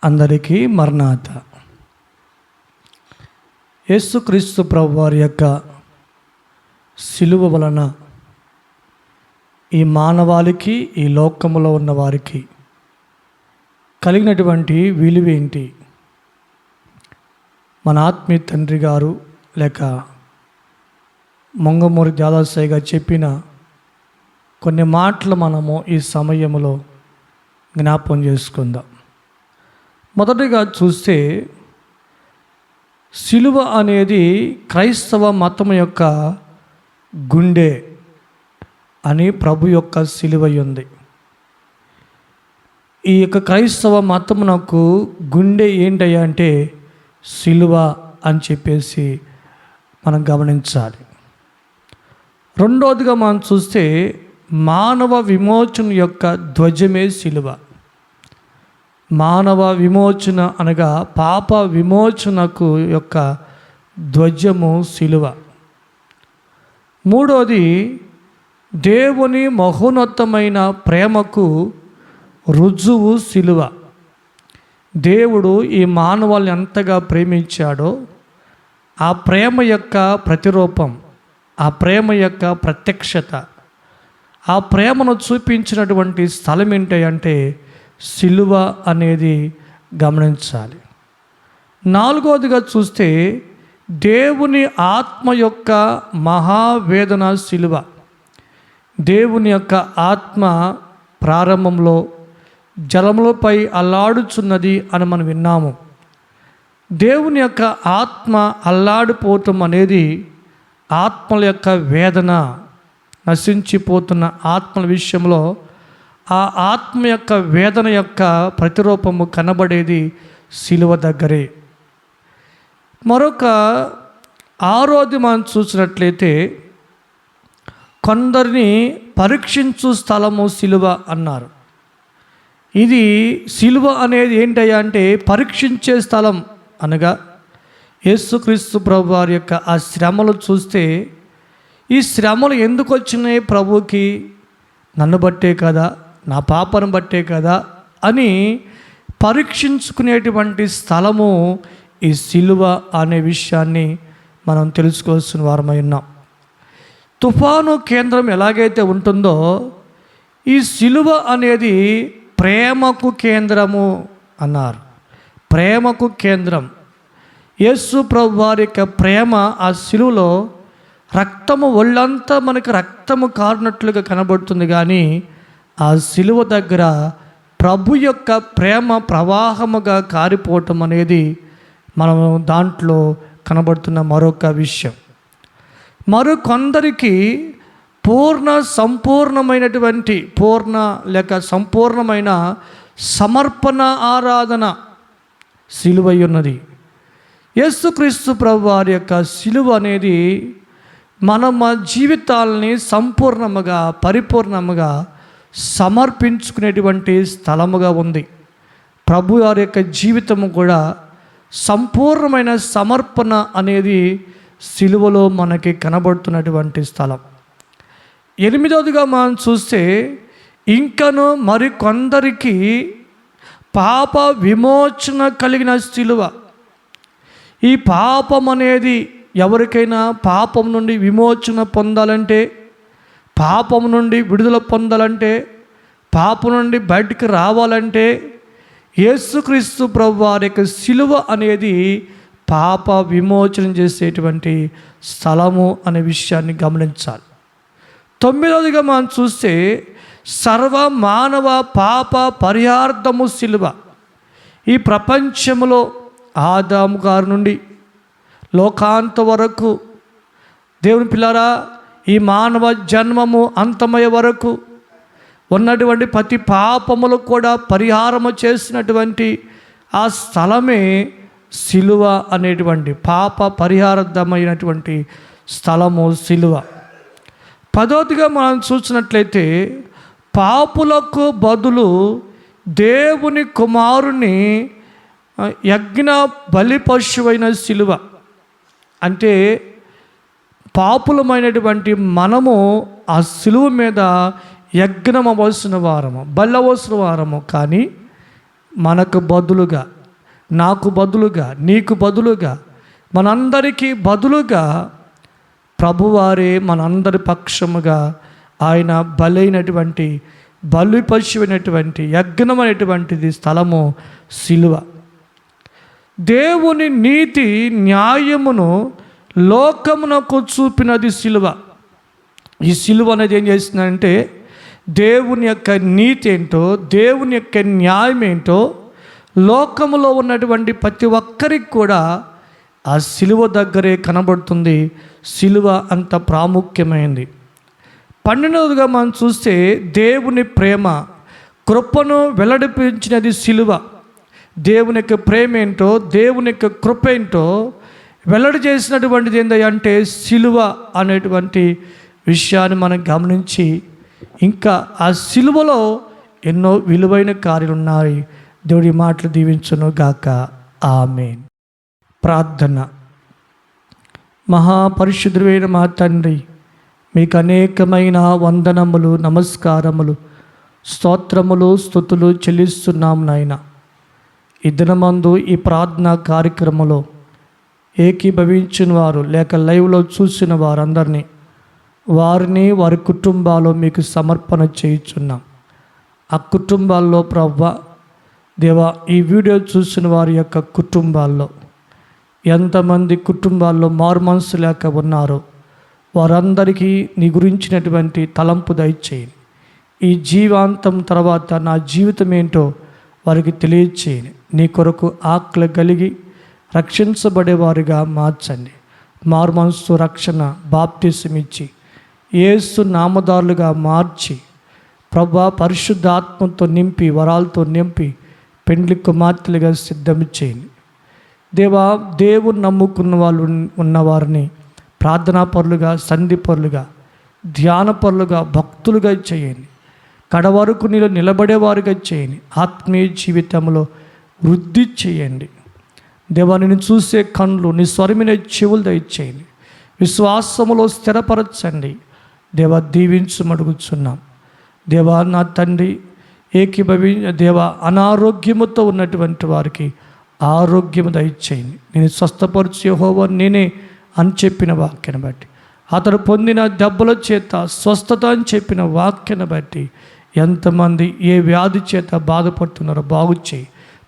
అందరికీ మరణాత. యేసుక్రీస్తు ప్రభువారి యొక్క శిలువ వలన ఈ మానవాళికి, ఈ లోకములో ఉన్న వారికి కలిగినటువంటి విలువేంటి? మన ఆత్మీయ తండ్రి గారు లేక మంగమూరి జాదాసాయి గారు చెప్పిన కొన్ని మాటలు మనము ఈ సమయంలో జ్ఞాపకం చేసుకుందాం. మొదటిగా చూస్తే, శిలువ అనేది క్రైస్తవ మతం యొక్క గుండె అని ప్రభు యొక్క శిలువ ఉంది. ఈ యొక్క క్రైస్తవ మతమునకు గుండె ఏంటయ్యా అంటే శిలువ అని చెప్పేసి మనం గమనించాలి. రెండవదిగా మనం చూస్తే, మానవ విమోచన యొక్క ధ్వజమే శిలువ. మానవ విమోచన అనగా పాప విమోచనకు యొక్క ధ్వజము శిలువ. మూడోది, దేవుని మహోన్నతమైన ప్రేమకు రుజువు శిలువ. దేవుడు ఈ మానవాళ్ళని ఎంతగా ప్రేమించాడో ఆ ప్రేమ యొక్క ప్రతిరూపం, ఆ ప్రేమ యొక్క ప్రత్యక్షత, ఆ ప్రేమను చూపించినటువంటి స్థలం ఏంటంటే శిలువ అనేది గమనించాలి. నాలుగవదిగా చూస్తే, దేవుని ఆత్మ యొక్క మహావేదన శిలువ. దేవుని యొక్క ఆత్మ ప్రారంభంలో జలములపై అల్లాడుచున్నది అని మనం విన్నాము. దేవుని యొక్క ఆత్మ అల్లాడిపోవటం అనేది ఆత్మల యొక్క వేదన, నశించిపోతున్న ఆత్మల విషయంలో ఆ ఆత్మ యొక్క వేదన యొక్క ప్రతిరూపము కనబడేది శిలువ దగ్గరే. మరొక ఆరోది మనం చూసినట్లయితే, కొందరిని పరీక్షించు స్థలము శిలువ అన్నారు. ఇది శిలువ అనేది ఏంటయ్యా అంటే పరీక్షించే స్థలం. అనగా యేసుక్రీస్తు ప్రభు వారి యొక్క ఆ శ్రమలు చూస్తే, ఈ శ్రమలు ఎందుకు వచ్చినాయి ప్రభువుకి? నన్ను బట్టే కదా, నా పాపను బట్టే కదా అని పరీక్షించుకునేటువంటి స్థలము ఈ శిలువ అనే విషయాన్ని మనం తెలుసుకోవాల్సిన వారమై ఉన్నాం. తుఫాను కేంద్రం ఎలాగైతే ఉంటుందో, ఈ శిలువ అనేది ప్రేమకు కేంద్రము అన్నారు. ప్రేమకు కేంద్రం. యేసు ప్రభు వారి యొక్క ప్రేమ ఆ శిలువలో రక్తము, ఒళ్ళంతా మనకి రక్తము కారినట్లుగా కనబడుతుంది. కానీ ఆ శిలువ దగ్గర ప్రభు యొక్క ప్రేమ ప్రవాహముగా కారిపోవటం అనేది మనం దాంట్లో కనబడుతున్న మరొక విషయం. మరికొందరికి సంపూర్ణమైనటువంటి సంపూర్ణమైన సమర్పణ ఆరాధన శిలువై ఉన్నది. యేసుక్రీస్తు ప్రభు వారి యొక్క శిలువ అనేది మన జీవితాలని సంపూర్ణముగా, పరిపూర్ణముగా సమర్పించుకునేటువంటి స్థలముగా ఉంది. ప్రభు వారి యొక్క జీవితము కూడా సంపూర్ణమైన సమర్పణ అనేది శిలువలో మనకి కనబడుతున్నటువంటి స్థలం. ఎనిమిదవదిగా మనం చూస్తే, ఇంకను మరికొందరికి పాప విమోచన కలిగిన శిలువ. ఈ పాపం అనేది ఎవరికైనా పాపం నుండి విమోచన పొందాలంటే, పాపం నుండి విడుదల పొందాలంటే, పాపం నుండి బయటికి రావాలంటే యేసుక్రీస్తు ప్రభు వారి యొక్క శిలువ అనేది పాప విమోచన చేసేటువంటి స్థలము అనే విషయాన్ని గమనించాలి. తొమ్మిదవదిగా మనం చూస్తే, సర్వ మానవ పాప పరిహార్థము శిలువ. ఈ ప్రపంచంలో ఆదాము గారి నుండి లోకాంత వరకు, దేవుని పిల్లారా, ఈ మానవ జన్మము అంతమయ్యే వరకు ఉన్నటువంటి ప్రతి పాపములు కూడా పరిహారము చేసినటువంటి ఆ స్థలమే శిలువ అనేటువంటి పాప పరిహారమైనటువంటి స్థలము శిలువ. పదవదిగా మనం చూసినట్లయితే, పాపులకు బదులు దేవుని కుమారుని యజ్ఞ బలి పశువైన శిలువ. అంటే పాపులమైనటువంటి మనము ఆ శిలువ మీద యజ్ఞం అవ్వాల్సిన వారము, బలి అవ్వాల్సిన వారము. కానీ మనకు బదులుగా, నాకు బదులుగా, నీకు బదులుగా, మనందరికీ బదులుగా ప్రభువారే మనందరి పక్షముగా ఆయన బలైనటువంటి బలిపశువైనటువంటి యజ్ఞమైనటువంటిది స్థలము సిలువ. దేవుని నీతి న్యాయమును లోకమునకు చూపినది సిలువ. ఈ సిలువ అనేది ఏం చేస్తుందంటే దేవుని యొక్క నీతి ఏంటో, దేవుని యొక్క న్యాయం ఏంటో లోకములో ఉన్నటువంటి ప్రతి ఒక్కరికి కూడా ఆ సిలువ దగ్గరే కనబడుతుంది. సిలువ అంత ప్రాముఖ్యమైనది. 12వదిగా మనం చూస్తే దేవుని ప్రేమ కృపను వెల్లడిపించినది సిలువ. దేవుని యొక్క ప్రేమ ఏంటో, దేవుని యొక్క కృప ఏంటో వెల్లడి చేసినటువంటిది ఏంటంటే సిలువ అనేటువంటి విషయాన్ని మనం గమనించి, ఇంకా ఆ సిలువలో ఎన్నో విలువైన కార్యాలు ఉన్నాయి. దేవుడి మాటలు దీవించును గాక. ఆమేన్. ప్రార్థన. మహాపరిశుద్ధుడైన మా తండ్రి, మీకు అనేకమైన వందనములు, నమస్కారములు, స్తోత్రములు, స్తుతులు చెల్లిస్తున్నాము నాయన. ఈ దినమందు ఈ ప్రార్థనా కార్యక్రమంలో ఏకీభవించిన వారు లేక లైవ్లో చూసిన వారందరినీ, వారిని వారి కుటుంబాల్లో మీకు సమర్పణ చేయుచున్నాం. ఆ కుటుంబాల్లో ప్రభువా దేవా, ఈ వీడియో చూసిన వారి యొక్క కుటుంబాల్లో ఎంతమంది కుటుంబాల్లో మారుమనసు లేక ఉన్నారో వారందరికీ నీ గురించినటువంటి తలంపు దయచేయండి. ఈ జీవాంతం తర్వాత నా జీవితం ఏంటో వారికి తెలియచేయండి. నీ కొరకు ఆకలి కలిగి రక్షించబడేవారిగా మార్చండి. మారుమనసు రక్షణ బాప్తిసం ఇచ్చి యేసు నామదారులుగా మార్చి ప్రభువా పరిశుద్ధాత్మతో నింపి వరాలతో నింపి పెండ్లి కుమార్తెలుగా సిద్ధం చేయండి. దేవా, దేవుని నమ్ముకున్న వాళ్ళు ఉన్నవారిని ప్రార్థనా పరులుగా, సంధి పరులుగా, ధ్యాన పరులుగా, భక్తులుగా చేయండి. కడవరకు నీలో నిలబడేవారుగా చేయండి. ఆత్మీయ జీవితంలో వృద్ధి చేయండి. దేవా, నిన్ను చూసే కళ్ళు, నీ స్వరమైన చెవులు దయచేయండి. విశ్వాసములో స్థిరపరచండి. దేవా, దీవించమడుగుచున్నాం. దేవా నా తండ్రి, దేవా అనారోగ్యముతో ఉన్నటువంటి వారికి ఆరోగ్యము దయచేయండి. నేను స్వస్థపరచు యెహోవా నేనే అని చెప్పిన వాక్యాన్ని బట్టి, అతడు పొందిన దెబ్బల చేత స్వస్థత అని చెప్పిన వాక్యాన్ని బట్టి ఎంతమంది ఏ వ్యాధి చేత బాధపడుతున్నారో బాగు చేయి.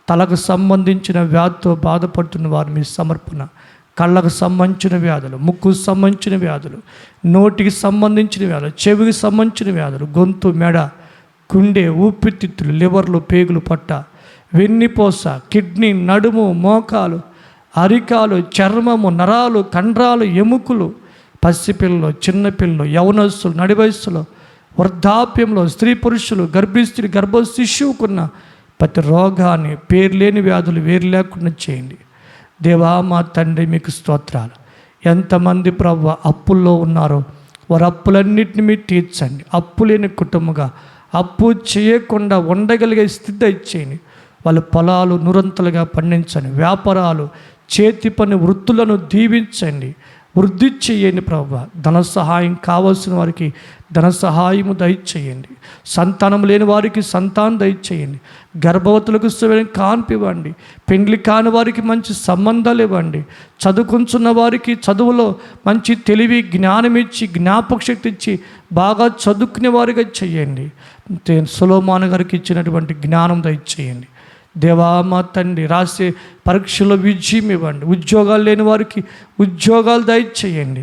తలకు సంబంధించిన వ్యాధితో బాధపడుతున్న వారు మీ సమర్పణ, కళ్ళకు సంబంధించిన వ్యాధులు, ముక్కుకు సంబంధించిన వ్యాధులు, నోటికి సంబంధించిన వ్యాధులు, చెవికి సంబంధించిన వ్యాధులు, గొంతు, మెడ, గుండె, ఊపిరితిత్తులు, లివర్లు, పేగులు, పొట్ట, వెన్నుపూస, కిడ్నీ, నడుము, మోకాలు, అరికాలు, చర్మము, నరాలు, కండరాలు, ఎముకలు, పసిపిల్లలు, చిన్నపిల్లలు, యవనస్తులు, నడి వయస్సులో, వృద్ధాప్యంలో, స్త్రీ పురుషులు, గర్భిణీ, గర్భ శిశువుకున్న ప్రతి రోగాన్ని, పేరు లేని వ్యాధులు వేరు లేకుండా చేయండి. దేవా మా తండ్రి, మీకు స్తోత్రాలు. ఎంతమంది ప్రభువా అప్పుల్లో ఉన్నారో వారి అప్పులన్నింటినీ మీరు తీర్చండి. అప్పు లేని కుటుంబంగా, అప్పు చేయకుండా ఉండగలిగే స్థితి ఇచ్చేయండి. వాళ్ళ పొలాలు నురంతలుగా పండించండి. వ్యాపారాలు, చేతి పని వృత్తులను దీవించండి, వృద్ధి చేయండి ప్రభువా. ధన సహాయం కావాల్సిన వారికి ధన సహాయము దయచేయండి. సంతానం లేని వారికి సంతానం దయచేయండి. గర్భవతులకు కాన్పివ్వండి. పెండ్లి కాని వారికి మంచి సంబంధాలు ఇవ్వండి. చదువుకుంటున్న వారికి చదువులో మంచి తెలివి, జ్ఞానం ఇచ్చి, జ్ఞాపక శక్తి ఇచ్చి బాగా చదువుకునే వారిగా చేయండి. సొలొమోను గారికి ఇచ్చినటువంటి జ్ఞానం దయచేయండి. దేవా మా తండ్రి, రాసే పరీక్షలో విజయం ఇవ్వండి. ఉద్యోగాలు లేని వారికి ఉద్యోగాలు దయచేయండి.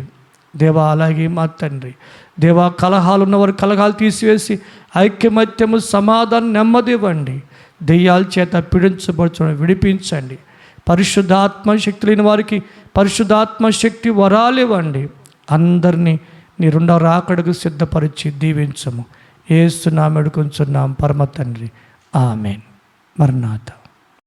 దేవా అలాగే మా తండ్రి, దేవా కలహాలు ఉన్నవారు కలహాలు తీసివేసి ఐక్యమత్యము, సమాధానం, నెమ్మది ఇవ్వండి. దెయ్యాల చేత పీడించబడుతున్న విడిపించండి. పరిశుద్ధాత్మ శక్తి లేని వారికి పరిశుద్ధాత్మ శక్తి వరాలు ఇవ్వండి. అందరినీ నీ రెండవ రాకడకు సిద్ధపరిచి దీవించము. యేసు నామమున వేడుకొంచున్నాం పరమ తండ్రి. ఆమేన్. మరణాత.